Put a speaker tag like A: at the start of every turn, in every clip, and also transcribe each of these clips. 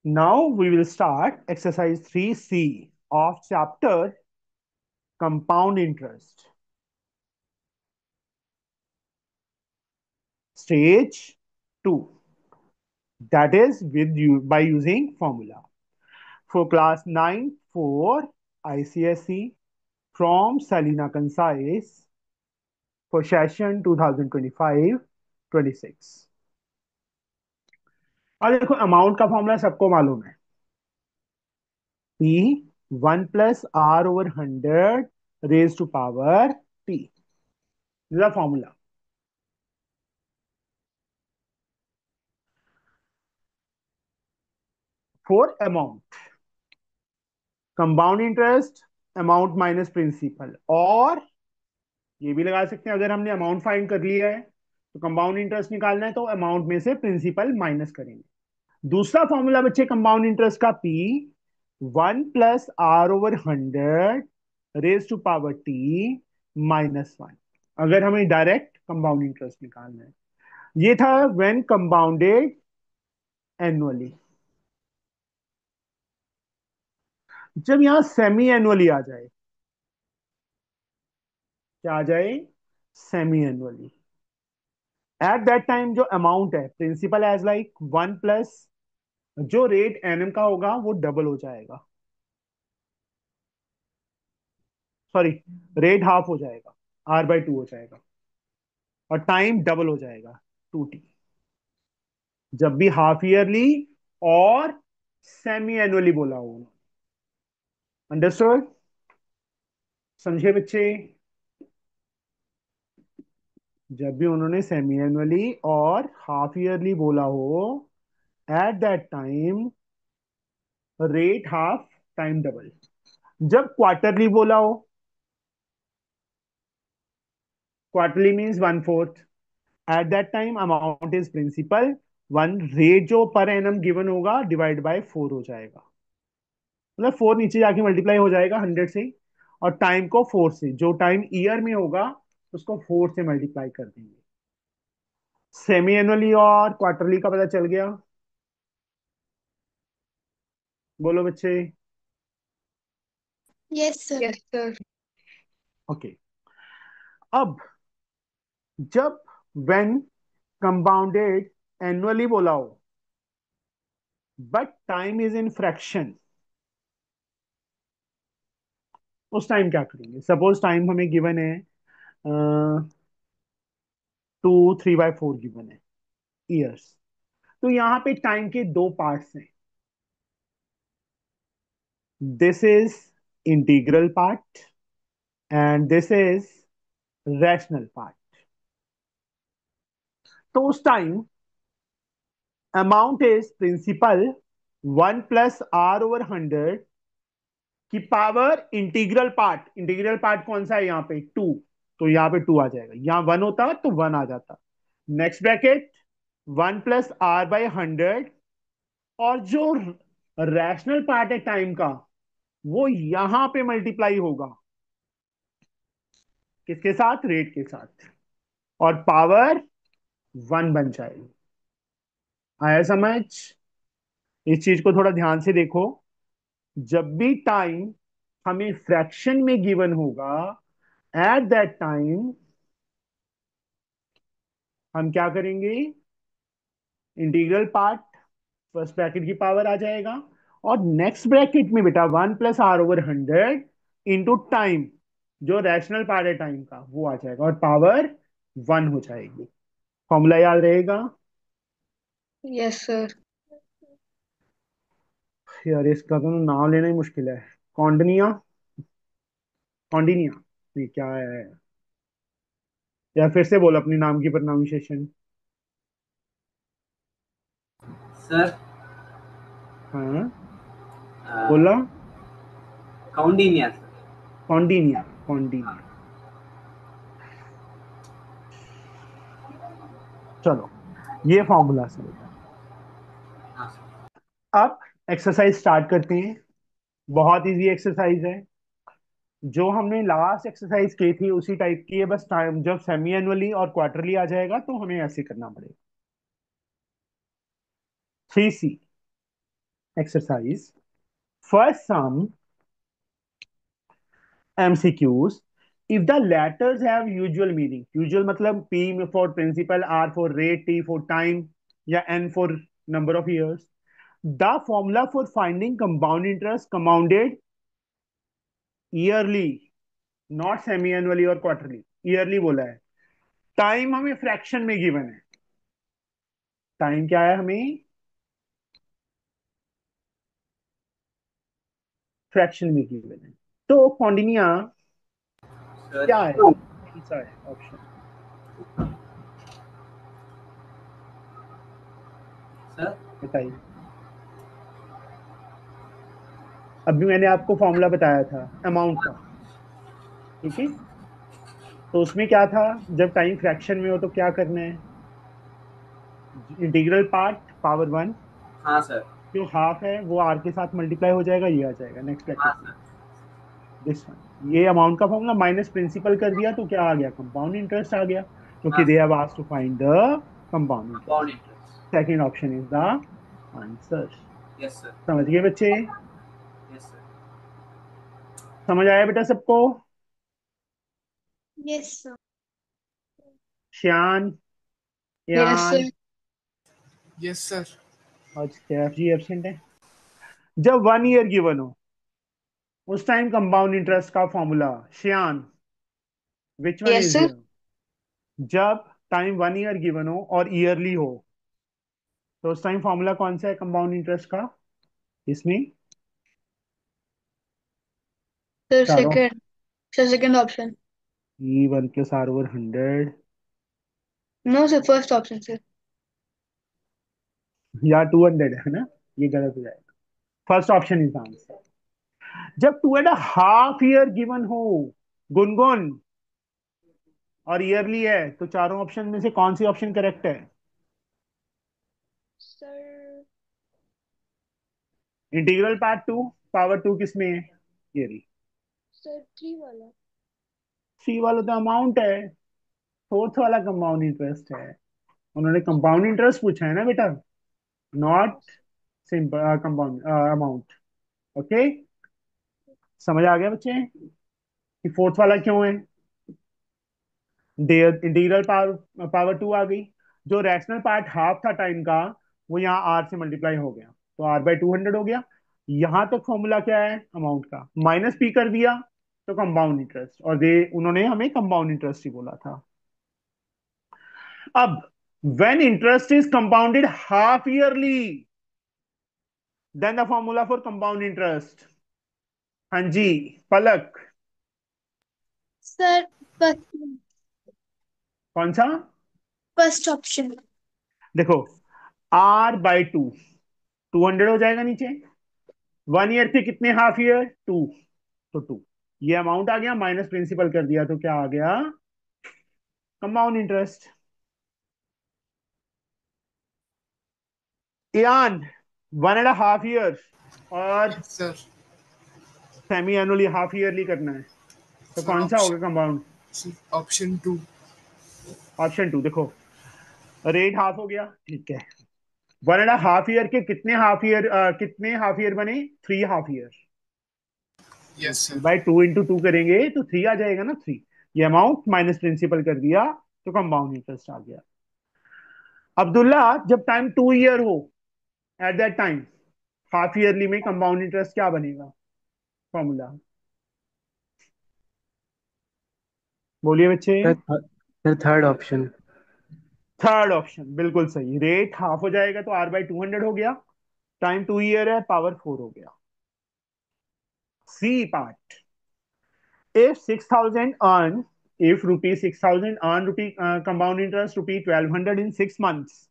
A: Now we will start exercise 3C of chapter compound interest. Stage 2, that is with you by using formula. For class 9 for ICSE from Salina Concise for session 2025-26. और देखो amount का formula सबको मालूम है, P 1 plus R over 100 raised to power T. This is the formula. For amount, compound interest amount minus principal, और ये भी लगा सकते हैं अगर हमने अमाउंट फाइंड कर लिया है तो कंपाउंड इंटरेस्ट निकालना है तो अमाउंट में से प्रिंसिपल माइनस करेंगे. दूसरा फॉर्मूला बच्चे कंपाउंड इंटरेस्ट का P 1 plus R over 100 raise to power T -1, अगर हमें डायरेक्ट कंपाउंड इंटरेस्ट निकालना है. ये था व्हेन कंपाउंडेड एनुअली. जब यहां सेमी एनुअली आ जाए, क्या आ जाए, semi annually, eight that time जो अमाउंट है प्रिंसिपल एज लाइक 1 प्लस जो रेट एनएम का होगा वो डबल हो जाएगा. सॉरी, रेट हाफ हो जाएगा, R/2 हो जाएगा, और टाइम डबल हो जाएगा 2T. जब भी हाफ ईयरली और सेमी एनुअली बोला हो. अंडरस्टूड? समझे बच्चे? जब भी उन्होंने सेमी एनुअली और हाफ ईयरली बोला हो, at that time rate half, time double. जब क्वार्टरली बोला हो, quarterly means 1/4, at that time amount is principal 1, rate जो पर एनम गिवन होगा डिवाइड बाय 4 हो जाएगा. मतलब 4 नीचे जाके मल्टीप्लाई हो जाएगा 100 से, और टाइम को 4 से, जो टाइम ईयर में होगा उसको 4 से मल्टीप्लाई कर देंगे. सेमी एनुअली और क्वार्टरली का पता चल गया? बोलो बच्चे.
B: Yes sir.
C: Yes sir.
A: Okay. अब जब व्हेन कंपाउंडेड एनुअली बोला हो but time is in fraction, उस टाइम क्या करेंगे? सपोज टाइम हमें गिवन है 2 3/4 गिवन है ईयर्स. तो यहां पे टाइम के दो पार्ट्स हैं. This is integral part and this is rational part. तो उस time amount is principal 1 plus R over 100 की पावर इंटीग्रल पार्ट कौन सा है यहाँ पे? 2. तो यहाँ पे 2 आ जाएगा, यहाँ 1 होता तो 1 आ जाता. नेक्स्ट ब्रैकेट 1 प्लस R/100, और जो रैशनल पार्ट है टाइम का वो यहां पे मल्टीप्लाई होगा, किसके साथ? रेट के साथ, और पावर 1 बन जाएगी. आया समझ? इस चीज को थोड़ा ध्यान से देखो. जब भी टाइम हमें फ्रैक्शन में गिवन होगा, एट दैट टाइम हम क्या करेंगे? इंटीग्रल पार्ट फर्स्ट ब्रैकेट की पावर आ जाएगा, और नेक्स्ट ब्रैकेट में बेटा 1 plus R over 100 into time, जो रैशनल पार्ट है टाइम का वो आ जाएगा, और पावर 1 हो जाएगी. फॉर्मूला याद रहेगा?
C: Yes sir.
A: यार इसका तो नाम लेना ही मुश्किल है. कॉन्डनिया, कॉन्डिनिया, नहीं क्या है यार, फिर से बोल अपनी नाम की प्रोनाउंसिएशन.
D: सर
A: हाँ बोला.
D: कौंडिन्या सर.
A: कॉन्डिनिया, कॉन्डिनिया. चलो ये फॉर्मूला से बेटा.
D: हाँ सर.
A: अब एक्सरसाइज स्टार्ट करते हैं. बहुत इजी एक्सरसाइज है, जो हमने लास्ट एक्सरसाइज की थी उसी टाइप की है, बस टाइम जब सेमी एनुअली और क्वार्टरली आ जाएगा तो हमें ऐसे करना पड़ेगा. 3C exercise. First sum MCQs. If the letters have usual meaning, usual मतलब P for principal, R for rate, T for time, या N for number of years. The formula for finding compound interest compounded yearly, not semi annually और quarterly, yearly बोला है. Time हमें fraction में given है. Time क्या है हमें फ्रैक्शन में गिवन है. तो कौंडिन्य क्या
D: सर
A: है, कौन सा है ऑप्शन?
D: सर
A: बताइए. अभी मैंने आपको फॉर्मूला बताया था अमाउंट का, ठीक है. तो उसमें क्या था, जब टाइम फ्रैक्शन में हो तो क्या करना है, इंटीग्रल पार्ट पावर वन,
D: हाँ सर
A: जो हाफ है वो आर के साथ मल्टीप्लाई हो जाएगा, ये आ जाएगा नेक्स्ट
D: हाँ
A: ब्रैकेट में.
D: Sir
A: this one. ये अमाउंट का फॉर्मूला माइनस प्रिंसिपल कर दिया तो क्या आ गया, कंपाउंड इंटरेस्ट आ गया, क्योंकि
D: हाँ
A: they
D: sir
A: have asked to find the compound
D: compound
A: interest.
D: Interest
A: second option is the answer.
D: Yes sir
A: समझ गए बच्चे?
D: यस सर
A: समझ आया बेटा सबको?
C: Yes sir.
A: श्यान,
C: यस
A: यान
C: सर.
B: Yes sir.
A: और स्टेफ जी एब्सेंट है. जब 1 ईयर गिवन हो उस टाइम कंपाउंड इंटरेस्ट का formula, Shyan, which one
C: yes
A: is
C: sir.
A: There? जब टाइम 1 ईयर गिवन हो और ईयरली हो तो उस टाइम फॉर्मूला कौन सा है कंपाउंड इंटरेस्ट का इसमें?
C: सर
A: चारों.
C: Second. Sir second option.
A: E one plus R over 100
C: no sir, first option sir.
A: या 200 है ना, ये गलत हो जाएगा. First option is answer. जब 2.5 ईयर गिवन हो गुनगुन और ईयरली है तो चारों ऑप्शन में से कौन सी ऑप्शन करेक्ट है?
C: Sir
A: integral part to power to किसमें है? ईयरली.
C: सर थ्री वाला.
A: सी वाला तो अमाउंट है, फोर्थ वाला कंपाउंड इंटरेस्ट है. उन्होंने कंपाउंड इंटरेस्ट पूछा है ना बेटा, not simple compound amount. Okay. समझ आ गया बच्चे कि फोर्थ वाला क्यों है? इंटीग्रल पावर पावर टू आ गई. जो रैशनल पार्ट हाफ था टाइम का वो यहाँ आर से मल्टीप्लाई हो गया तो आर बाई 200 हो गया. यहां तक फॉर्मूला क्या है अमाउंट का, माइनस पी कर दिया तो कंपाउंड इंटरेस्ट, और दे उन्होंने हमें कंपाउंड इंटरेस्ट ही बोला था. अब when interest is compounded half yearly then the formula for compound interest. हाँ जी, पलक.
C: सर
A: कौन सा?
C: First option.
A: देखो, आर बाई टू, 200 हो जाएगा नीचे. 1 ईयर के कितने हाफ ईयर, टू, तो टू. ये अमाउंट आ गया, माइनस प्रिंसिपल कर दिया तो क्या आ गया, कंपाउंड इंटरेस्ट. यान 1.5 ईयर और
B: sir
A: semi annually half yearly करना है तो
B: सर
A: कौन सा होगा compound?
B: Option two.
A: Option two. देखो, रेट हाफ हो गया, ठीक है. 1.5 ईयर के कितने हाफ ईयर, कितने हाफ ईयर बने, 3 half year.
B: Yes sir.
A: By 2 into 2 करेंगे तो 3 आ जाएगा ना, 3. ये अमाउंट माइनस प्रिंसिपल कर दिया तो कंपाउंड इंटरेस्ट आ गया. अब्दुल्ला, जब टाइम 2 ईयर हो at that time half yearly में कंपाउंड इंटरेस्ट क्या बनेगा फॉर्मूला? बोलिए बच्चे.
E: Sir third option.
A: Third option बिल्कुल सही. रेट हाफ हो जाएगा तो आर बाई 200 हो गया, टाइम 2 ईयर है, पावर 4 हो गया. C part. if 6000 earn if rupee 6000 earn rupee compound interest rupee 1200 in 6 months,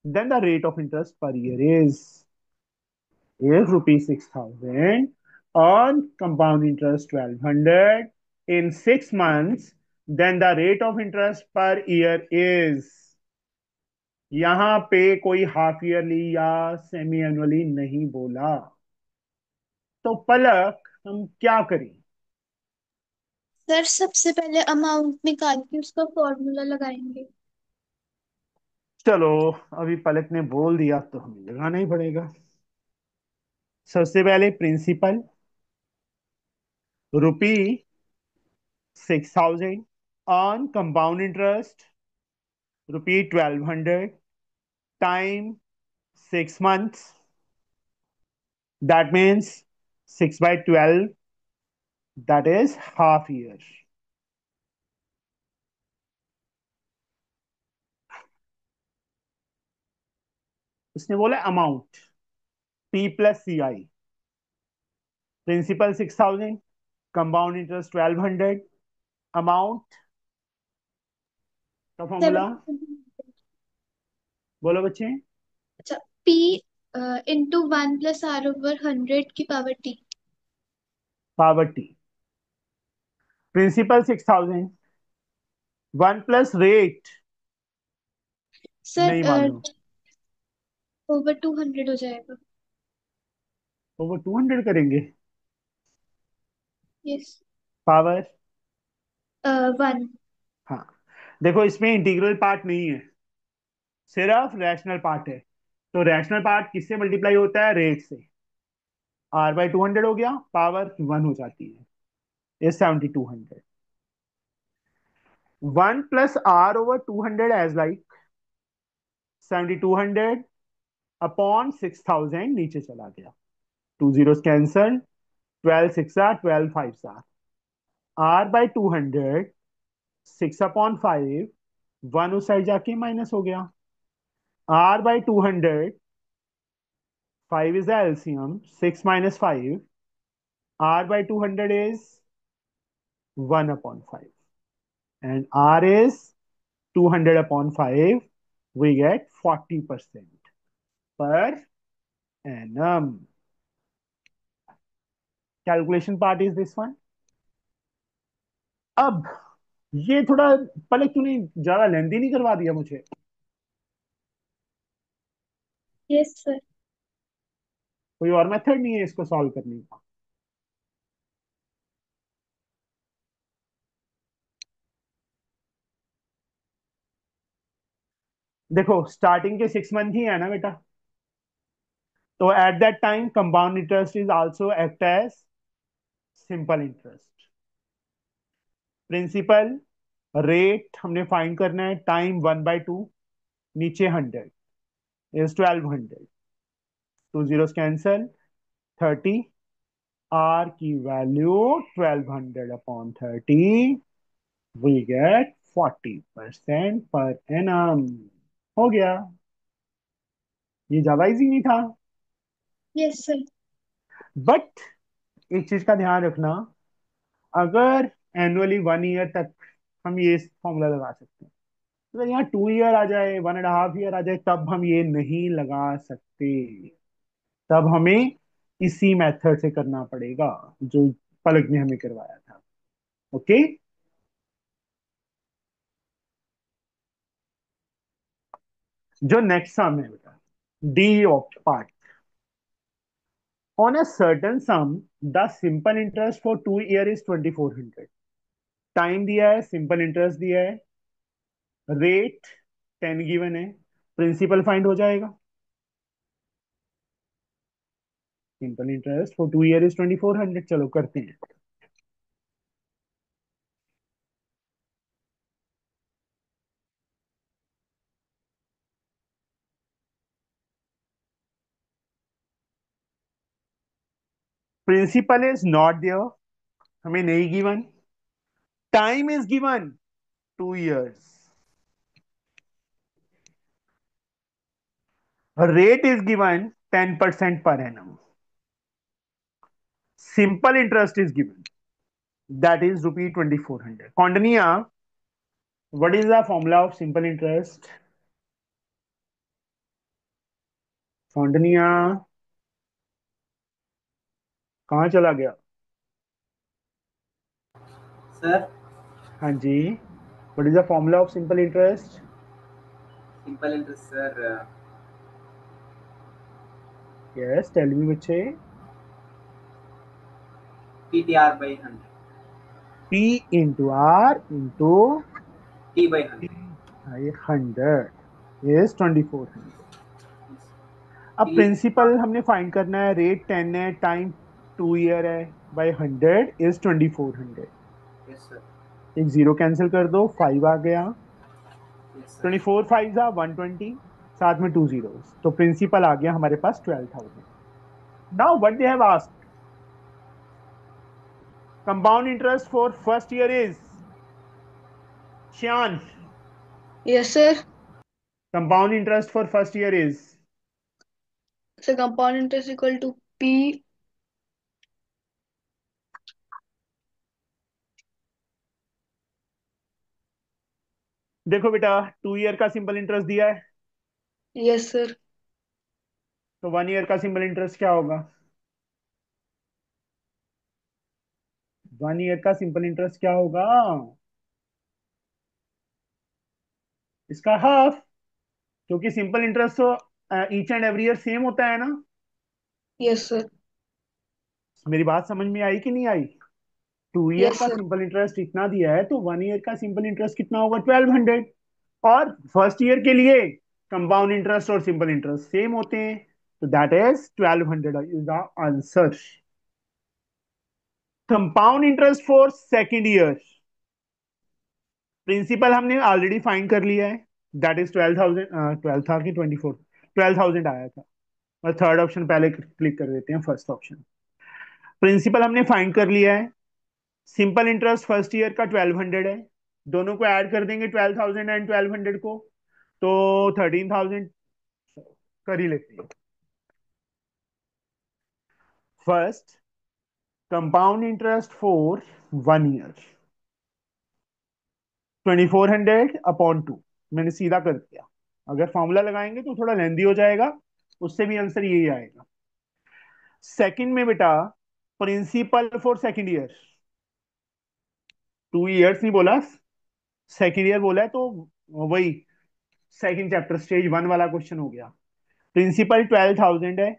A: then the rate of interest per year is, if rupee 6000 earn compound interest 1200 in 6 months, then the rate of interest per year is. यहां पे कोई half yearly या semi annually नहीं बोला. तो पलक हम क्या करें?
C: सर सबसे पहले अमाउंट निकाल के उसका फॉर्मूला लगाएंगे.
A: चलो, अभी पलक ने बोल दिया तो हमें लगाना ही पड़ेगा. सबसे पहले principal rupee 6,000 on compound interest rupee 1,200 time 6 months. That means 6/12. That is half year. उसने बोला amount P+CI. Principal 6,000, compound interest 1,200, amount का फॉर्मूला
C: 700।
A: बोलो बच्चे।
C: अच्छा, P इंटू 1 + R/100 की power T।
A: Power T. Principal 6,000, 1 + rate
C: sir
A: नहीं मालूम।
C: Over 200 हो जाएगा।
A: ओवर 200 करेंगे।
C: यस।
A: पावर
C: 1।
A: हाँ, देखो इसमें इंटीग्रल पार्ट नहीं है, सिर्फ रैशनल पार्ट है। तो रैशनल पार्ट किससे मल्टीप्लाई होता है? रेट से। R/200 हो गया, पावर 1 हो जाती है, ये 7,200। 1 + R/200 एज लाइक 7,200 अपॉन 6,000 नीचे चला गया, 2 zeros कैंसल, 12 6 12 5 R/200 6/5, 1 उस साइड जाके माइनस हो गया। R/200, 5 is the LCM, 6 - 5, R/200 is 1/5, and R is 200/5. We get 40% per annum. Calculation part is this one. अब ये थोड़ा पलक तूने ज्यादा लेंदी नहीं करवा दिया मुझे?
C: Yes sir.
A: कोई और मेथड नहीं है इसको सॉल्व करने का? देखो स्टार्टिंग के 6 मंथ ही है ना बेटा, तो at that time compound interest is also act as simple interest. Principal rate हमने फाइंड करना है, टाइम 1/2, नीचे 100 इज 1,200, 2 zeros कैंसल, 30, आर की value 1,200/30, we get 40% per annum. हो गया, ये ज्यादा इजी नहीं था।
C: Yes sir.
A: बट एक चीज का ध्यान रखना, अगर एनुअली 1 ईयर तक हम ये फॉर्मूला लगा सकते हैं, अगर यहाँ 2 ईयर आ जाए, 1.5 ईयर आ जाए, तब हम ये नहीं लगा सकते। तब हमें इसी मेथड से करना पड़ेगा जो पलक ने हमें करवाया था। ओके, जो नेक्स्ट सम है बेटा, D of part. On a certain some the simple interest for 2 year is 2,400। Time दिया है, सिंपल इंटरेस्ट दिया है, रेट 10 गिवन है, प्रिंसिपल फाइंड हो जाएगा। Simple interest for 2 year is 2,400। चलो करते हैं। प्रिंसिपल इज नॉट देयर, हमें नहीं given. Time is given 2 years, rate is given 10% per annum, simple interest is given, that is rupee 2,400। Kaundinya, what is the formula of simple interest? Kaundinya कहाँ चला गया?
D: Sir
A: हाँ जी, what is the formula of simple interest?
D: Simple interest sir
A: yes, tell me बच्चे।
D: PTR/100,
A: P into R into
D: T/100।
A: 100 is 2,400. अब principal हमने find करना है, रेट 10 है, टाइम 2 ईयर है, बाय 100 इज 2400।
D: Yes sir.
A: एक जीरो कैंसिल कर दो, 5 आ गया,
D: यस सर।
A: 24 5 जा 120, साथ में 2 zeros, तो प्रिंसिपल आ गया हमारे पास 12,000। Now what they have asked, compound interest for first year is, Shyan,
C: yes sir.
A: Compound interest for first year is,
C: sir compound interest equal to P.
A: देखो बेटा 2 ईयर का सिंपल इंटरेस्ट दिया है,
C: यस सर।
A: तो 1 ईयर का simple interest क्या होगा? 1 year का सिंपल इंटरेस्ट क्या होगा? इसका हाफ, क्योंकि सिंपल इंटरेस्ट तो each and every year same होता है ना।
C: Yes sir.
A: मेरी बात समझ में आई कि नहीं आई? 2 ईयर
C: यस
A: का
C: सर।
A: सिंपल इंटरेस्ट इतना दिया है, तो 1 ईयर का सिंपल इंटरेस्ट कितना होगा? 1200। और फर्स्ट ईयर के लिए कंपाउंड इंटरेस्ट और सिंपल इंटरेस्ट सेम होते हैं, तो that is 1200 is the answer. Compound interest for second year, principal हमने ऑलरेडी फाइंड कर लिया है, दैट इज 12,000। 12 था कि 24? 12,000 आया था। और थर्ड ऑप्शन पहले क्लिक कर देते हैं, फर्स्ट ऑप्शन। प्रिंसिपल हमने फाइंड कर लिया है, सिंपल इंटरेस्ट फर्स्ट ईयर का 1200 है, दोनों को ऐड कर देंगे 12,000 एंड 1200 को, तो 13,000 कर ही लेते हैं। First, compound interest for 1 year, 2400/2, मैंने सीधा कर दिया। अगर फॉर्मूला लगाएंगे तो थोड़ा लेंदी हो जाएगा, उससे भी आंसर यही आएगा। सेकंड में बेटा, principal for second year, 2 years नहीं बोला, सेकंड ईयर बोला है, तो वही सेकंड चैप्टर स्टेज 1 वाला क्वेश्चन हो गया। प्रिंसिपल 12,000 है,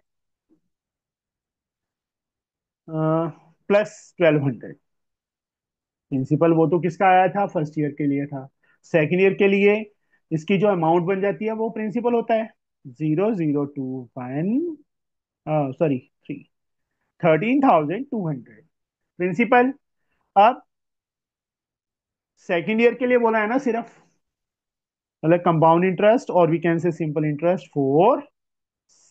A: +1200। प्रिंसिपल वो तो किसका आया था? फर्स्ट ईयर के लिए था। सेकंड ईयर के लिए इसकी जो अमाउंट बन जाती है वो प्रिंसिपल होता है, 0,021, सॉरी 13,200 प्रिंसिपल। अब सेकंड ईयर के लिए बोला है ना सिर्फ, मतलब कंपाउंड इंटरेस्ट, और we can say simple interest for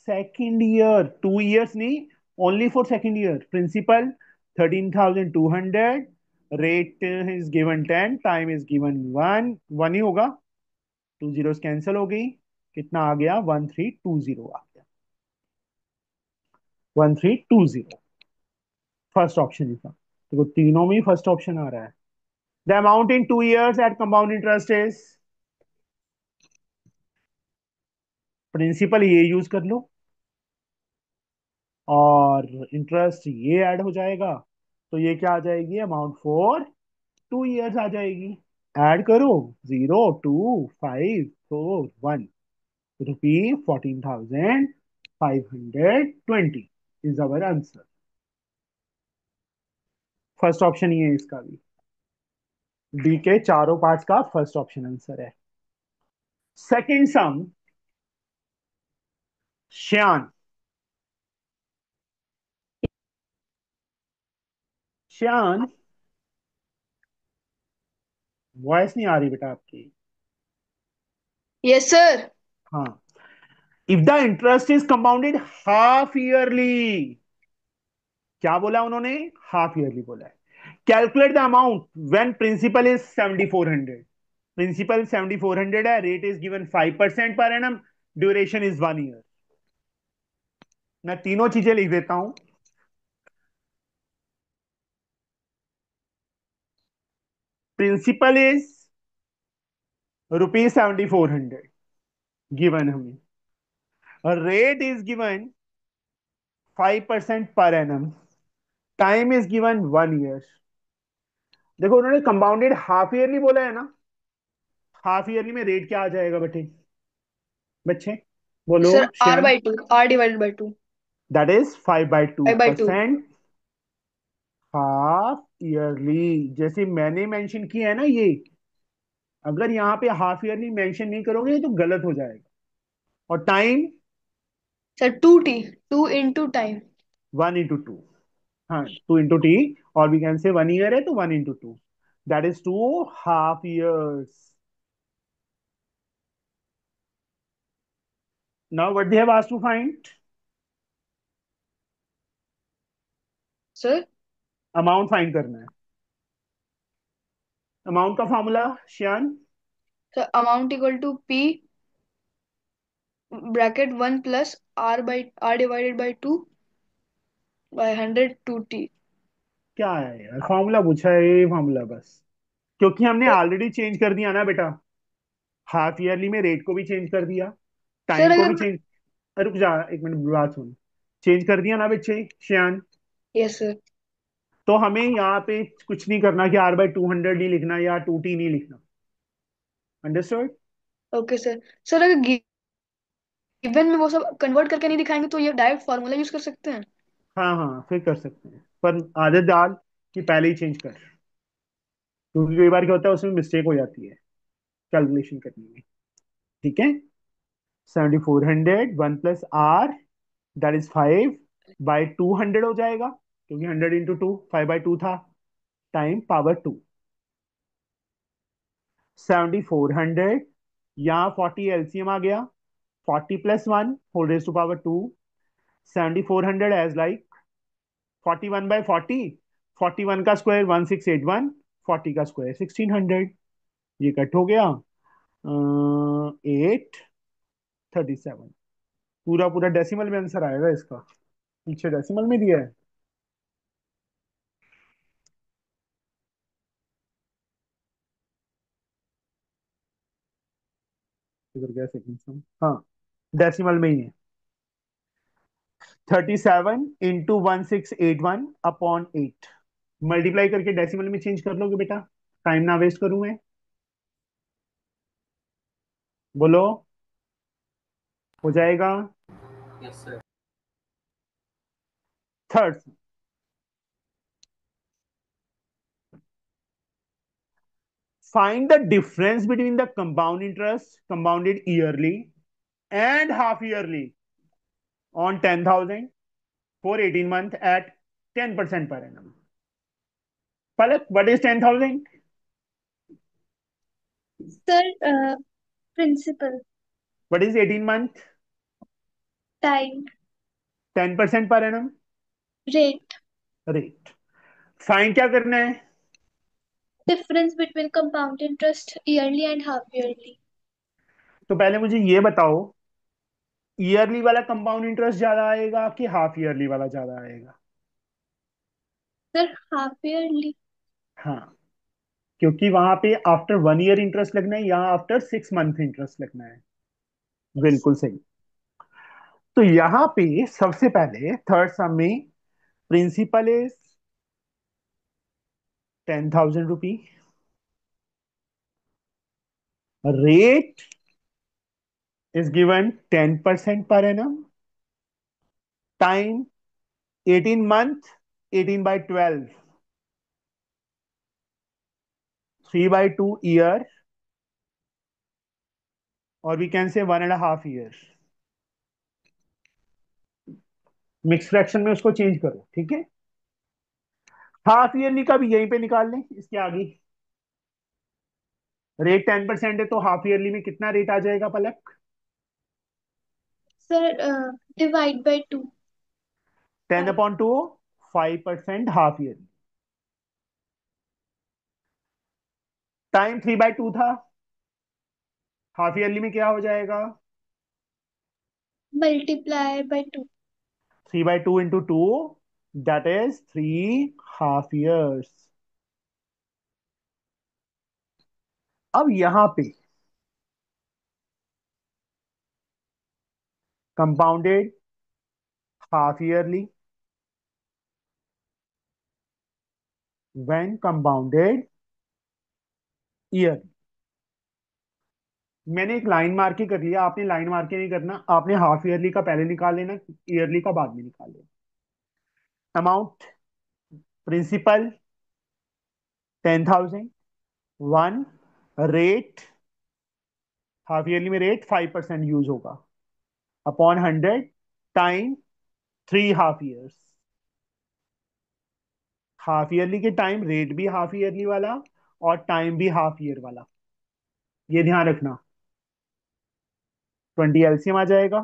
A: second year, 2 years नहीं, only for second year. Principal 13,200, rate is given 10, time is given 1, 1 ही होगा, 2 जीरोस कैंसिल हो गई, कितना आ गया? 1320 आ गया, 1320। फर्स्ट ऑप्शन ही था, देखो तीनों में फर्स्ट ऑप्शन आ रहा है। The amount in 2 years at compound interest is, principal ये यूज कर लो, और इंटरेस्ट ये ऐड हो जाएगा, तो ये क्या आ जाएगी? अमाउंट फॉर 2 ईयर्स आ जाएगी। ऐड करो, 0,2,5,4,1, ₹14,520 is our answer. First option ही है इसका भी, डी के चारों पार्ट्स का फर्स्ट ऑप्शन आंसर है। Second sum, Shyan, Shyan, voice नहीं आ रही बेटा आपकी।
C: Yes sir.
A: हाँ, if the interest is compounded half yearly, क्या बोला उन्होंने? हाफ ईयरली बोला है। Calculate the amount when principal is 7,400, principal 7,400 है, rate is given 5% per annum, duration is 1 year. मैं तीनों चीजें लिख देता हूं। प्रिंसिपल इज ₹7,400 गिवन हमें, और रेट इज गिवन 5% पर annum, time is given 1 year. देखो उन्होंने कंपाउंडेड हाफ ईयरली बोला है ना, हाफ ईयरली में रेट क्या आ जाएगा बेटे, बच्चे बोलो?
C: Sir R
A: Shyan,
C: by two, R divided by two.
A: That is 5/2
C: 5/2।
A: Percent half yearly. जैसे मैंने मेंशन किया है ना, ये अगर यहाँ पे हाफ ईयरली मेंशन नहीं करोगे तो गलत हो जाएगा। और time
F: sir 2t, 2 into time।
A: 1 into 2, हाँ 2 into t, और वी कैन से 1 year है तो 1 into 2, that is 2 half years. Now what they have asked to find?
F: Sir
A: amount find करना है. अमाउंट का formula Shyan?
F: Sir amount equal to p bracket 1 plus r divided by 2 by 100 2t।
A: क्या है यार, formula पूछा है, ये फॉर्मूला बस. क्योंकि हमने
F: सर
A: ऑलरेडी चेंज कर दिया ना बेटा, हाफ ईयरली में रेट को भी चेंज कर दिया,
F: सर
A: टाइम को भी
F: अगर
A: चेंज. रुक जा एक मिनट, बात सुन. चेंज कर दिया ना बच्चे श्यान,
F: यस सर।
A: तो हमें यहाँ पे कुछ नहीं करना कि r/200 नहीं लिखना या 2t नहीं लिखना. अंडरस्टूड?
F: Okay sir. सर अगर गिवन में वो सब कन्वर्ट करके नहीं दिखाएंगे तो ये डायरेक्ट फॉर्मूला यूज कर सकते हैं।
A: हाँ हाँ फिर कर सकते हैं, पर आदत डाल कि पहले ही चेंज कर, क्योंकि कई बार क्या होता है उसमें मिस्टेक हो जाती है कैलकुलेशन करने में. ठीक है. 7400 1 + r, दैट इज 5/200 हो जाएगा, क्योंकि 100 × 2 5/2 था, टाइम पावर 2. 7400, यहाँ 40 एलसीएम आ गया, 40 + 1 whole raise to power 2. 7400 as like 41/40, 41 का स्क्वायर 1681, 40 का स्क्वायर 1600. ये कट हो गया, 837. पूरा पूरा डेसिमल में आंसर आएगा इसका, पीछे डेसिमल में दिया है. इधर क्या सेकंड, हाँ डेसिमल में ही है. 37 × 1681 अपॉन 8. मल्टीप्लाई करके डेसिमल में चेंज कर लोगे बेटा? टाइम ना वेस्ट करूं मैं, बोलो. हो जाएगा.
D: Yes sir.
A: Third, find the difference between the compound interest compounded yearly and half yearly on 10,000 for 18 months at 10% per annum. Palak, what is 10,000?
C: Sir principal,
A: What is 18 month?
C: Time,
A: 10% per annum.
C: Rate,
A: Rate. Find क्या करना है?
C: Difference between compound interest yearly and half yearly.
A: तो पहले मुझे ये बताओ, yearly वाला compound interest ज्यादा आएगा कि हाफ ईयरली वाला ज्यादा आएगा?
C: Sir half yearly.
A: हाँ, क्योंकि वहां पे आफ्टर 1 year इंटरेस्ट लगना है, यहाँ आफ्टर 6 month इंटरेस्ट लगना है. बिल्कुल सही. तो यहाँ पे सबसे पहले थर्ड सम में principal is 10,000 rupee, rate is given 10% per annum, time 18 month, 18/12, 3/2 year, और we can say 1.5 year. Mix fraction में उसको चेंज करो, ठीक है. हाफ ईयरली का भी यहीं पे निकाल लें इसके आगे. रेट 10% है तो हाफ ईयरली में कितना रेट आ जाएगा Palak?
C: Sir divide by 2।
A: 10/2, 5% half yearly. Time 3/2 था, हाफ ईयरली में क्या हो जाएगा?
C: Multiply by 2।
A: 3/2 × 2, that is 3 half years. अब यहां पे compounded half yearly, when compounded year. मैंने एक लाइन मार के कर लिया, आपने लाइन मार के नहीं करना, आपने हाफ ईयरली का पहले निकाल लेना, ईयरली का बाद में निकाल लेना. Amount principal 10,000, 1, rate half yearly में रेट 5% यूज होगा, upon 100, time 3 half years. Half yearly के टाइम रेट भी हाफ ईयरली वाला और टाइम भी हाफ ईयर वाला, ये ध्यान रखना। 20 एलसीएम आ जाएगा,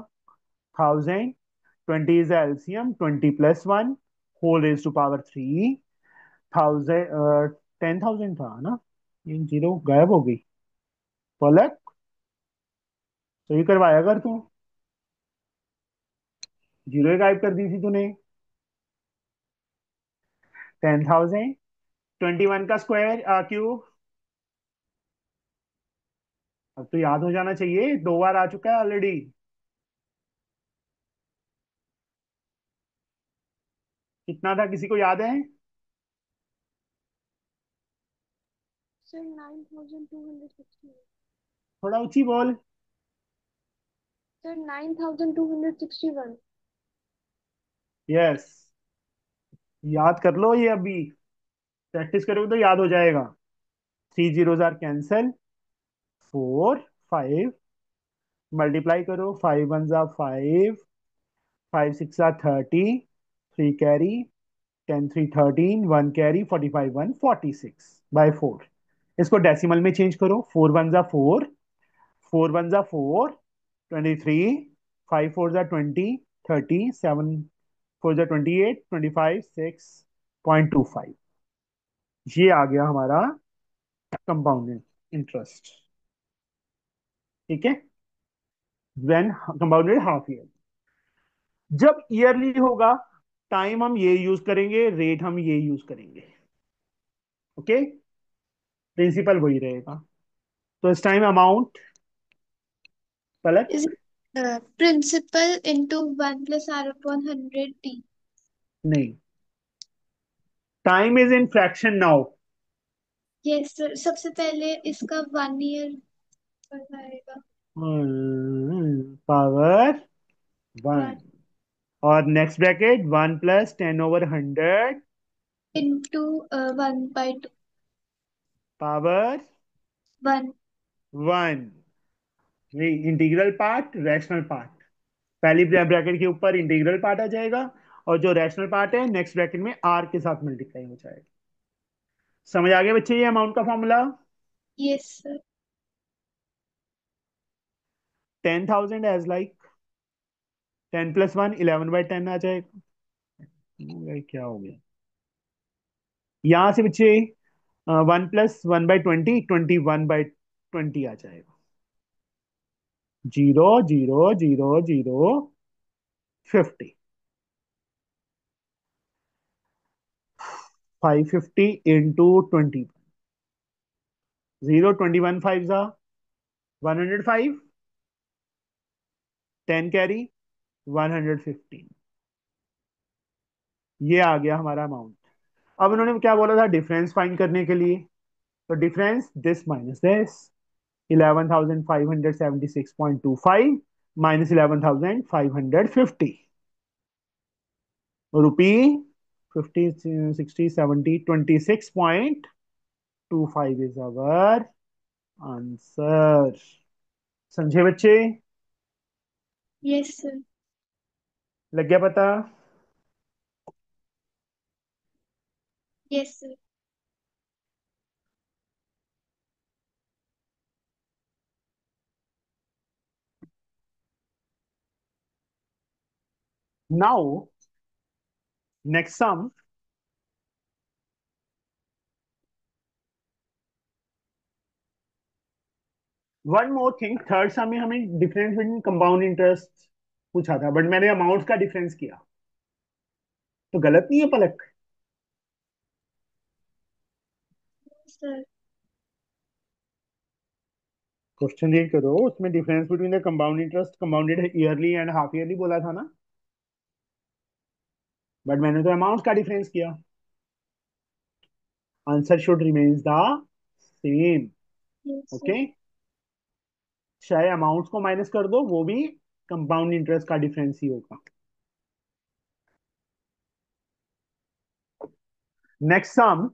A: 1000, 20 is LCM, 20 + 1 whole raise to power 3, 1000, 10,000 था ना, ये जीरो गायब हो गई। पलक सही करवाया कर तू, जीरो ही गायब कर दी थी तूने। 10,000, 21 का स्क्वायर क्यूब, अब तो याद हो जाना चाहिए, 2 बार आ चुका है ऑलरेडी। कितना था, किसी को याद है?
F: सर 9260।
A: थोड़ा ऊंची बोल।
F: सर 9261।
A: यस, याद कर लो ये अभी, प्रैक्टिस करोगे तो याद हो जाएगा। 3 जीरोज आर कैंसल, 4 5, मल्टीप्लाई करो, 5 1 जा 5, 5 6 जा 30, 3 कैरी, 10 3 13, 1 कैरी, 45 1 46/4। इसको डेसिमल में चेंज करो, 4 1 जा 4, 4 1 जा 4, 23, 5 4 जा 20, 30, 7 4 जा 28, 25 6.25। ये आ गया हमारा कंपाउंड इंटरेस्ट। ठीक है, व्हेन कंपाउंडेड हाफ ईयर। जब ईयरली होगा, टाइम हम ये यूज करेंगे, रेट हम ये यूज करेंगे। ओके, प्रिंसिपल वही रहेगा। तो इस time amount Palak,
C: is principal into 1 + r/100t।
A: नहीं, time is in fraction now.
C: Yes sir, सबसे पहले इसका 1 ईयर बताएगा।
A: पावर 1,
C: 1
A: और next bracket 1 + 10/100
C: into 1/2।
A: Power
C: 1।
A: 1। Integral part, rational part, पहली ब्रैकेट के ऊपर इंटीग्रल पार्ट आ जाएगा, और जो रैशनल पार्ट है नेक्स्ट ब्रैकेट में आर के साथ मल्टीप्लाई हो जाएगा। समझ आ गया बच्चे ये अमाउंट का formula?
C: Yes sir.
A: 10,000 as like 10 + 1 11/10 आ जाएगा। क्या हो गया यहां से बच्चे? 1 + 1/20, 21/20 आ जाएगा। 0 0 0 0 50, 550 इंटू 20, 0 21 5 जा 105, 10 कैरी, 115। ये आ गया हमारा अमाउंट। अब उन्होंने क्या बोला था डिफरेंस फाइंड करने के लिए? तो difference this minus this, 11,576.25 minus 11,550 rupee, 50 60 70 26.25 is our answer. समझे बच्चे?
C: Yes sir.
A: लग गया पता?
C: Yes sir.
A: Now next sum, one more thing, third sum में हमें डिफरेंस बिटवीन कंपाउंड इंटरेस्ट पूछा था, बट मैंने अमाउंट का डिफरेंस किया, तो गलत नहीं है पलक?
C: सर
A: क्वेश्चन रीड करो, उसमें difference between the compound interest compounded yearly and half yearly बोला था ना, बट मैंने तो अमाउंट का डिफरेंस किया। Answer should remains the same.
C: Yes sir.
A: Okay, चाहे अमाउंट्स को माइनस कर दो, वो भी कंपाउंड इंटरेस्ट का डिफरेंस ही होगा। Next sum,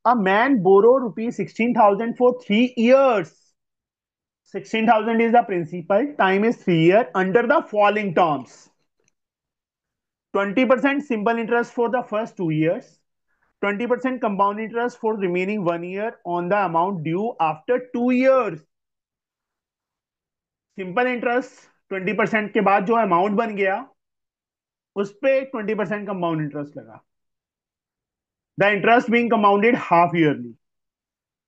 A: a man borrow rupees 16,000 for 3 years. 16,000 is the principal, time is 3 year, under the following terms. 20% simple interest for the first 2 years, 20% compound interest for remaining 1 year on the amount due after 2 years. Simple interest 20% के बाद जो amount बन गया उस पे 20% compound interest लगा. The interest being compounded half yearly.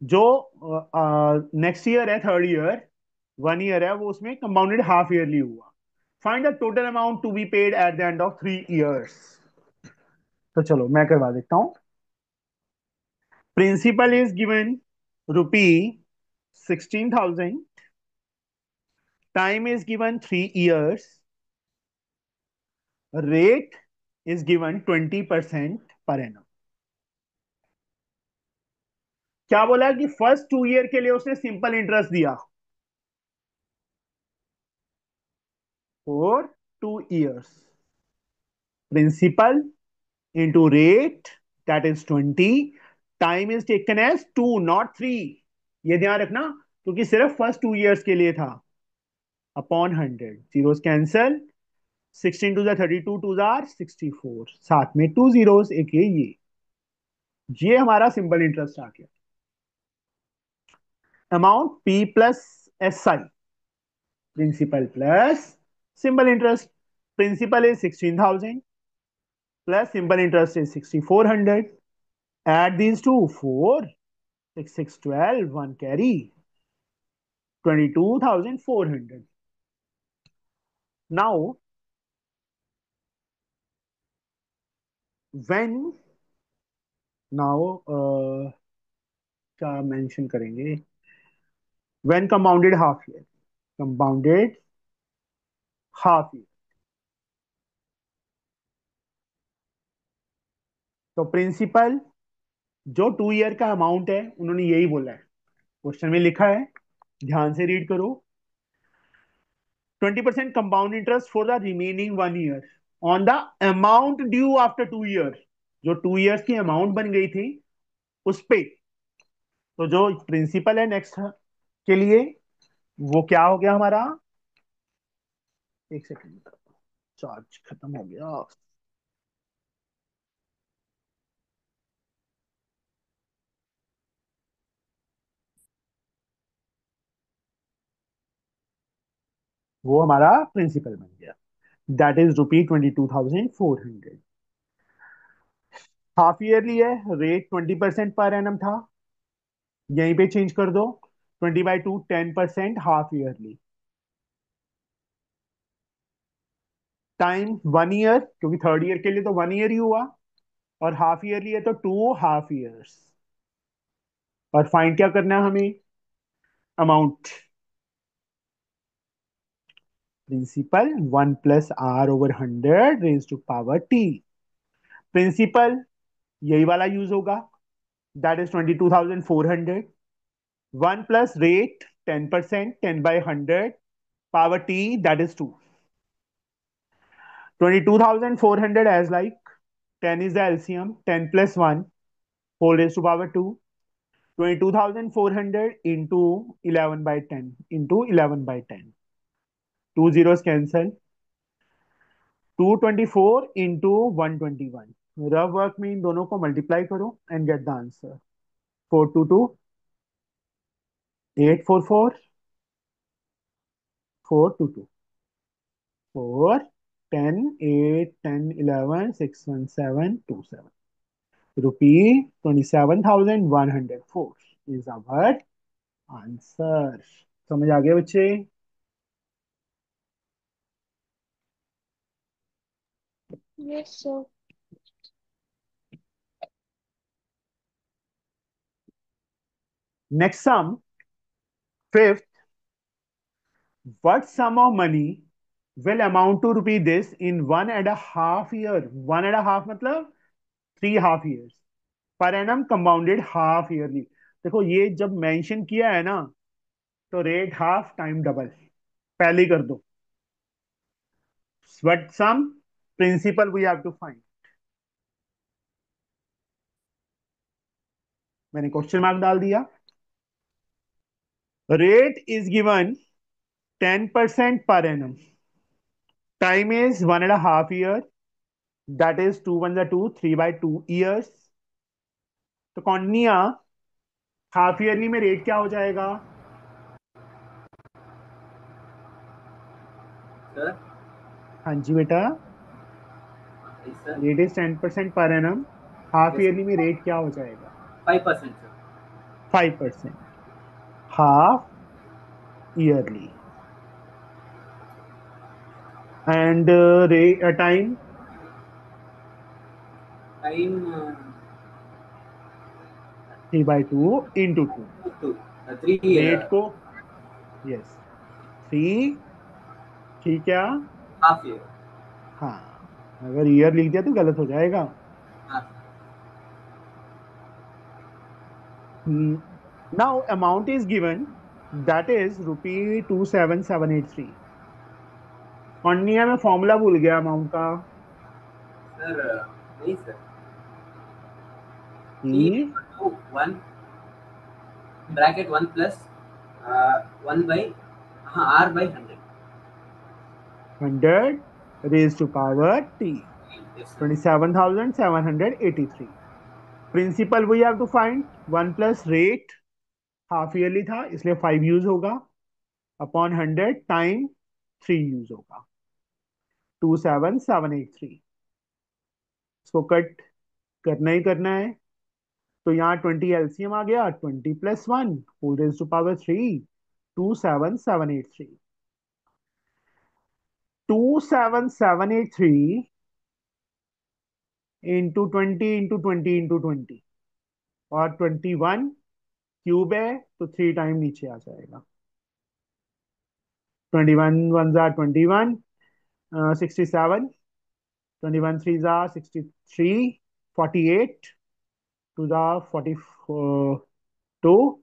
A: जो next year है, थर्ड ईयर, 1 ईयर है, वो उसमें कंपाउंडेड हाफ ईयरली हुआ. Find the total amount to be paid at the end of 3 years. तो चलो मैं करवा देता हूं. Principal is given ₹16,000. Time is given 3 years. Rate is given 20% per annum. क्या बोला कि फर्स्ट 2 ईयर के लिए उसने सिंपल इंटरेस्ट दिया for 2 years. Principal into rate, that is 20. Time is taken as 2 not 3. ये ध्यान रखना क्योंकि सिर्फ फर्स्ट 2 years के लिए था. Upon 100, zeros cancel. 16 टू 32, 2 64, साथ में 2 zeros, एक ये हमारा सिंपल इंटरेस्ट आ गया. Amount P plus SI. Principal plus simple interest. Principal is 16,000 plus simple interest is 6,400. Add these two, 4, 6, 6, 12, 1 carry, 22,400. Now, when, क्या मेंशन करेंगे? When compounded half year. Compounded half year. तो principal जो 2 year का amount है उन्होंने यही बोला है, क्वेश्चन में लिखा है, ध्यान से रीड करो. 20% compound interest for the remaining 1 year on the amount due after 2 year. जो 2 years की अमाउंट बन गई थी उस पे. तो जो प्रिंसिपल है नेक्स्ट के लिए वो क्या हो गया हमारा? एक सेकंड, चार्ज खत्म हो गया. वो हमारा प्रिंसिपल बन गया, दैट इज ₹22,400. हाफ ईयरली है, रेट 20% पर एनम था, यहीं पे चेंज कर दो. 20/2, 10% हाफ ईयरली. टाइम 1 year, क्योंकि थर्ड ईयर के लिए तो 1 year ही हुआ, और हाफ ईयरली है तो 2 half years. और फाइंड क्या करना है हमें? Amount. Principal 1 + R/100 raise to power T. Principal यही वाला यूज होगा, that is 22,400. 1 + rate 10%, 10/100 power T, that is 2. 22,400 as like 10 is the LCM, 10 + 1 whole raised to power 2. 22,400 into 11/10 into 11/10. 2 zeros cancel. 224 into 121. Rough work में इन दोनों को multiply करो and gate the answer. 422, 844, 422, 4, 10, 8, 10, 11, 61727. Rupee 27,104 is our answer. समझ आ गया बच्चे?
C: Yes sir.
A: Next some, fifth. What sum of money will amount to rupee this in 1.5 year? 1.5 मतलब 3 half years. Per annum compounded half yearly. देखो ये जब mention किया है ना, तो रेट हाफ टाइम डबल पहले ही कर दो. What sum principal we have to find. मैंने क्वेश्चन मार्क डाल दिया. Rate is given 10% per annum. Time is 1.5 year. That is 2 1 2 3/2 years। तो कौनिया हाफ ईयरली में रेट क्या हो जाएगा?
D: सर
A: हाँ जी बेटा,
D: sir
A: rate is 10% per annum. Half
D: yes
A: yearly में रेट क्या हो जाएगा?
D: 5% sir.
A: 5%। Half yearly. And time
D: time
A: 3/2 × 2।
D: 3
A: rate को, यस, 3। ठीक है।
D: Half year.
A: हाँ, अगर ईयर लिख दिया तो गलत हो जाएगा।
D: हाँ
A: now amount is given, that is ₹27783। कौनिया में फॉर्मूला भूल गया अमाउंट का।
D: सर नहीं सर। टी
A: कि
D: 1 ब्रैकेट 1 प्लस 1 बाई हाँ R/100।
A: 100 raised to power t।
D: Yes sir.
A: 27,783। Principal we have to find. 1 plus rate, half yearly था इसलिए 5 यूज होगा, अपॉन 100 टाइम 3 यूज होगा, 27,783। इसको कट करना ही करना है। तो यहाँ 20 एलसीएम आ गया, 20 + 1 होल रेज़्ड टू पावर 3, 27,783। 27,783 × 20 × 20 × 20, और 21 क्यूब है तो 3 टाइम नीचे आ जाएगा। 21 × 1 = 21, 67, 21 × 3 = 63, 48, 2 × 42,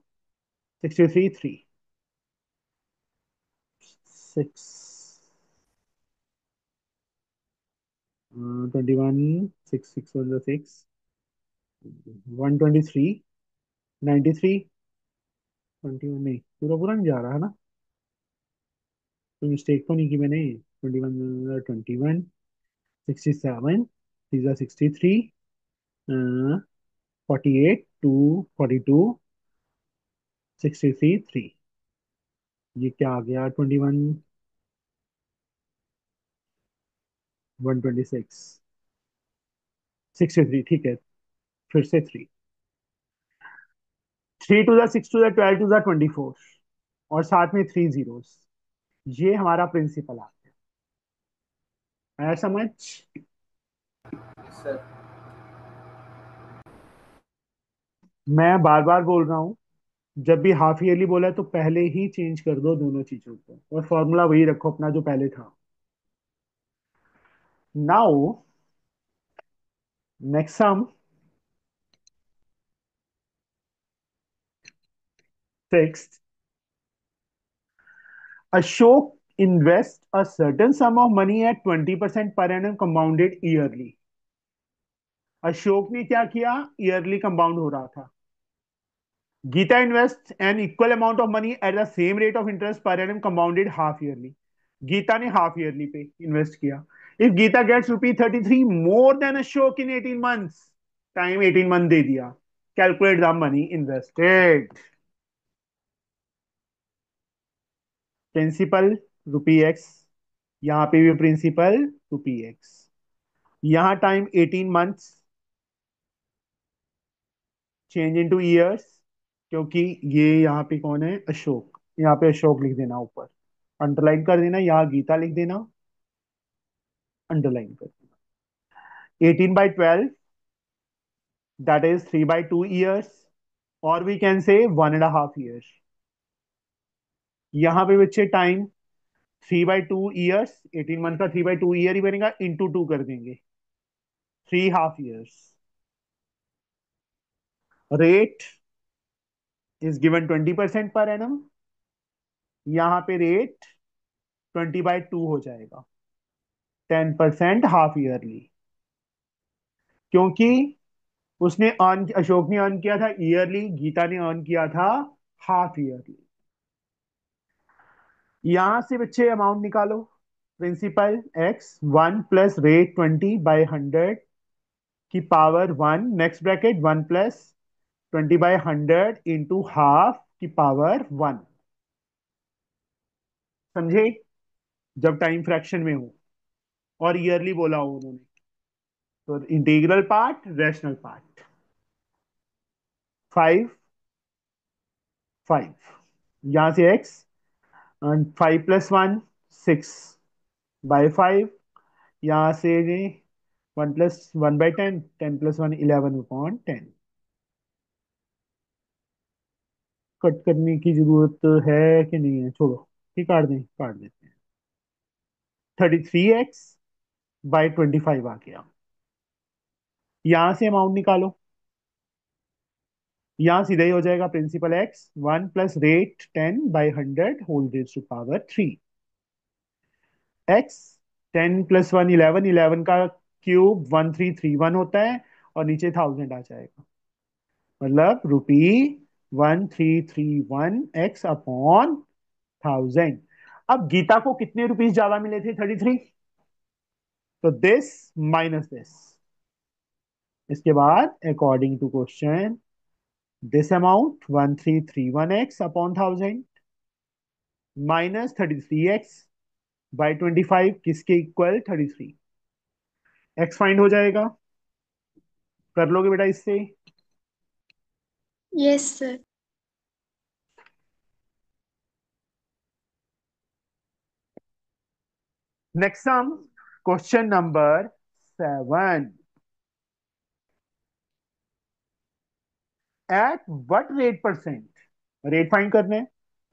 A: 63, 3, 6, 21, 6, 6 × 6, 123, 93, 21 नहीं, पूरा पूरा नहीं जा रहा है ना? कोई मिस्टेक तो नहीं की मैंने? 21, 67, 63, 48, 2, 42, 63, 3। ये क्या आ गया? 21, 126, 63। ठीक है, फिर से 3, 3 × 2 = 6, 2 × 12, 2 × 24, और साथ में 3 zeros। ये हमारा प्रिंसिपल आ गया। आया समझ?
D: Yes sir.
A: मैं बार बार बोल रहा हूँ, जब भी हाफ ईयरली बोला है तो पहले ही चेंज कर दो दोनों चीजों को, और फॉर्मूला वही रखो अपना जो पहले था। Now next sum, 6th। Ashok invests a certain sum of money at 20% per annum compounded yearly। Ashok ने क्या किया? ईयरली कंपाउंड हो रहा था। Geeta invest an equal amount of money at the same rate of interest per annum compounded half yearly. Geeta ने half yearly पे invest किया। If Geeta gets ₹33 more than Ashok in 18 months, time 18 month दे दिया, calculate the money invested. Principal ₹x, यहाँ पे भी principal ₹x, यहाँ time 18 months, change into years, क्योंकि ये यहाँ पे कौन है? अशोक। यहाँ पे अशोक लिख देना, ऊपर अंडरलाइन कर देना, यहाँ गीता लिख देना, अंडरलाइन कर देना। 18/12, दैट इज 3/2 years, और वी कैन से 1.5 years। यहाँ पे बच्चे टाइम 3/2 years, 18 मंथ का 3/2 year ही बनेगा, इंटू 2 कर देंगे, 3 ½ years। Rate is given 20% per annum, यहाँ पे रेट 20/2 हो जाएगा, 10% हाफ ईयरली। क्योंकि उसने अर्न, अशोक ने अर्न किया था ईयरली, गीता ने अर्न किया था हाफ ईयरली। यहां से बच्चे अमाउंट निकालो। प्रिंसिपल x 1 प्लस रेट 20/100 की power 1, next bracket 1 plus 20/100 into half की पावर 1। समझे? जब टाइम फ्रैक्शन में हो और ईयरली बोला हो उन्होंने, तो इंटीग्रल पार्ट, रैशनल पार्ट। 5 5 यहां से x 5 प्लस 1 6/5, यहां से 1 प्लस 1/10, 10 प्लस 1 11/10। कट करने की जरूरत है कि नहीं है? छोड़ो, ये काट देते हैं। 33x/25 आ गया। यहां से अमाउंट निकालो, यहां सीधे ही हो जाएगा principal x 1 plus rate 10/100 whole raise to power 3। x 10 plus 1 11, 11 का क्यूब 1331 होता है और नीचे 1000 आ जाएगा, मतलब ₹1331 अपॉन 1000। अब गीता को कितने रुपीस ज्यादा मिले थे? 33। तो दिस माइनस दिस। इसके बाद according to question this amount 1331x upon 1000 minus 33x/25 किसके इक्वल? 33। x फाइंड हो जाएगा, कर लोगे बेटा इससे?
C: Yes sir.
A: Next sum, question number 7। At what rate percent, rate find करने,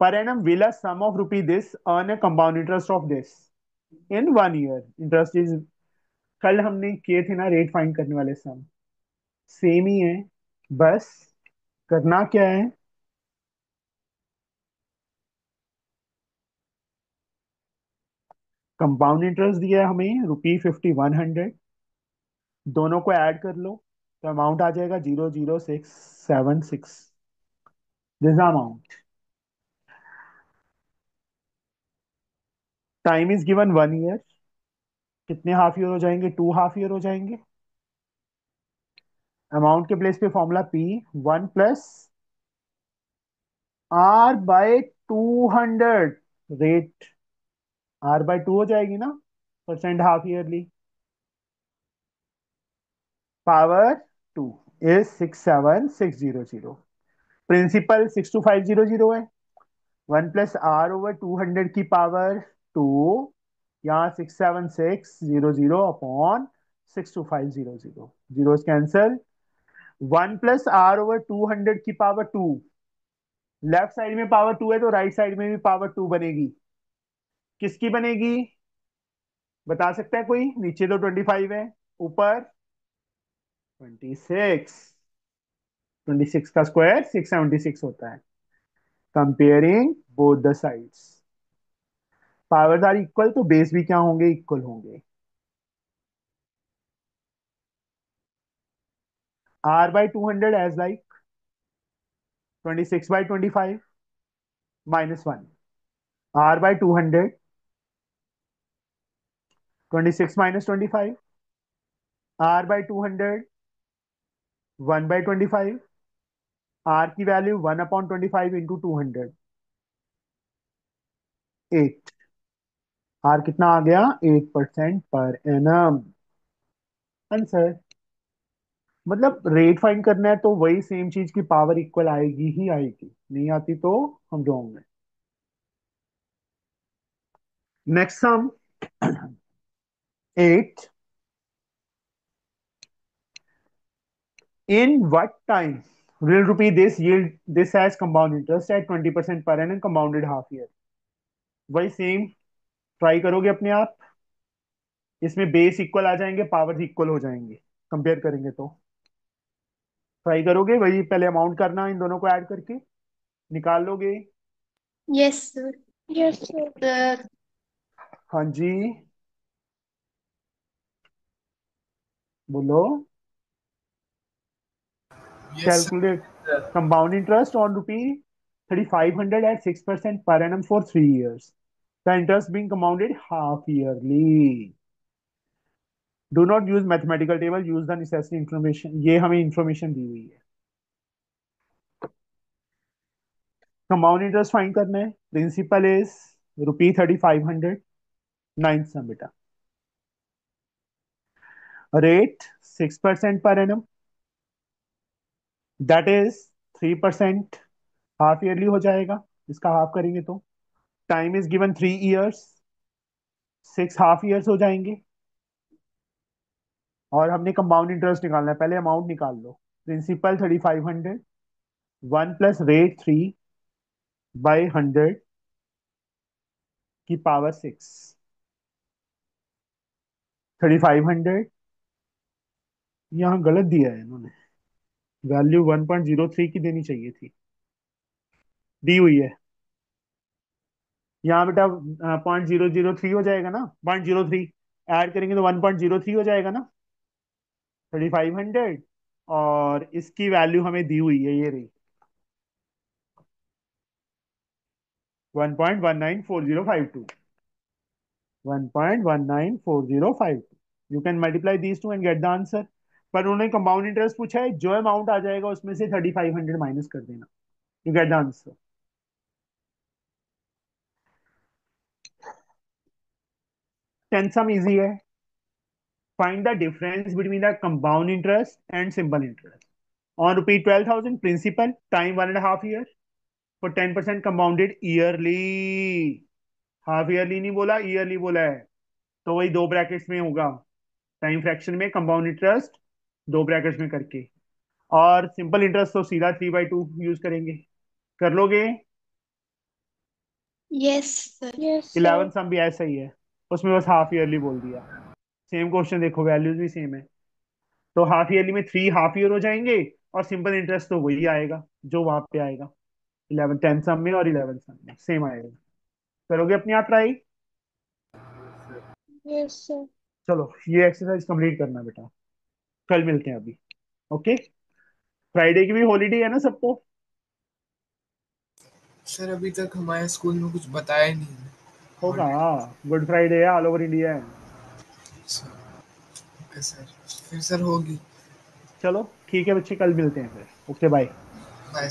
A: per annum will a sum of rupee this earn a compound interest of this in 1 year. Interest is, कल हमने किए थे ना रेट फाइंड करने वाले सम, same ही है, बस करना क्या है, कंपाउंड इंटरेस्ट दिया है हमें ₹5100, दोनों को ऐड कर लो तो अमाउंट आ जाएगा 00676। This amount, time is given 1 year, कितने हाफ ईयर हो जाएंगे? 2 हाफ ईयर हो जाएंगे। अमाउंट के प्लेस पे formula P 1 plus R/200, rate R/2 हो जाएगी ना, percent half yearly, power 2 is 67600। प्रिंसिपल 62500 है, 1 प्लस R/200 की पावर 2, यहाँ 67600 upon 62500, zero cancel. 1 plus R/200 की पावर 2, लेफ्ट साइड में पावर 2 है तो राइट साइड में भी पावर 2 बनेगी। किसकी बनेगी बता सकता है कोई? नीचे तो 25 है, ऊपर 26, 26 का स्क्वायर 676 होता है। Comparing both the sides, powers are equal तो बेस भी क्या होंगे? इक्वल होंगे। R/200 as like 26/25 -1, R/200 26 - 25, R/200 1/25, R की वैल्यू 1/25 इंटू 200, 8। आर कितना आ गया? 8% पर एनम। आंसर, मतलब रेट फाइंड करना है तो वही सेम चीज की पावर इक्वल आएगी ही आएगी, नहीं आती तो हम रॉन्ग है। Next sum 8। In what time will rupee this yield this as compound interest at 20% per annum compounded half year? वही सेम ट्राई करोगे अपने आप, इसमें बेस इक्वल आ जाएंगे, पावर्स इक्वल हो जाएंगे, कंपेयर करेंगे तो। ट्राई करोगे वही, पहले अमाउंट करना, इन दोनों को ऐड करके निकाल लोगे?
C: Yes sir.
F: Yes sir.
A: हाँ जी, बोलो।
B: Yes, sir.
A: Calculate
D: Sir.
A: compound interest on ₹3,500 at 6% per annum for 3 years. The interest being compounded half yearly. Do not use mathematical table, use the necessary information. ये हमें information दी हुई है. Compound interest find करना है. Principal is ₹3500. Ninth सम बेटा. Rate 6% per annum, that is 3%. Half yearly हो जाएगा, इसका हाफ करेंगे तो. Time is given 3 years, 6 half years हो जाएंगे. और हमने कंपाउंड इंटरेस्ट निकालना है. पहले अमाउंट निकाल लो. प्रिंसिपल 3500, 1 + rate 3/100 की पावर 6. 3500 यहाँ गलत दिया है इन्होंने. वैल्यू 1.03 की देनी चाहिए थी, दी हुई है यहाँ बेटा. 0.003 हो जाएगा ना. 0.03 ऐड करेंगे तो 1.03 हो जाएगा ना. 3500 और इसकी वैल्यू हमें दी हुई है, ये रही 1.194052. 1.194052. You can multiply these two and gate the answer. पर उन्होंने कंपाउंड इंटरेस्ट पूछा है, जो अमाउंट आ जाएगा उसमें से 3500 माइनस कर देना. You get the answer. Tenth sum easy है. Find the difference between the compound interest and simple interest on ₹12,000 principal time 1.5 year for 10% compounded yearly. Half yearly नहीं बोला, ईयरली बोला है. तो वही दो ब्रैकेट्स में होगा. टाइम फ्रैक्शन में कंपाउंड इंटरेस्ट दो ब्रैकेट्स में करके. और सिंपल इंटरेस्ट तो सीधा 3/2 यूज करेंगे. कर लोगे.
C: Yes sir.
A: 11 सम भी ऐसा ही है, उसमें बस हाफ ईयरली बोल दिया. सेम क्वेश्चन देखो, वैल्यूज भी सेम है. तो हाफ ईयरली में 3 हाफ ईयर हो जाएंगे, और सिंपल इंटरेस्ट तो वही आएगा जो वहां पे आएगा. 10 सम में और 11 सम में सेम आएगा. करोगे अपनी आप ट्राई.
C: Yes sir.
A: चलो ये एक्सरसाइज कंप्लीट करना बेटा. कल मिलते हैं अभी. ओके. फ्राइडे की भी हॉलीडे है ना सबको.
B: सर अभी तक हमारे स्कूल में कुछ बताया ही नहीं है.
A: होगा.
B: हॉलीडे.
A: गुड फ्राइडे है ऑल ओवर इंडिया है.
B: Sir okay sir. फिर सर होगी.
A: चलो ठीक है बच्चे, कल मिलते हैं फिर. Okay bye.
B: बाय.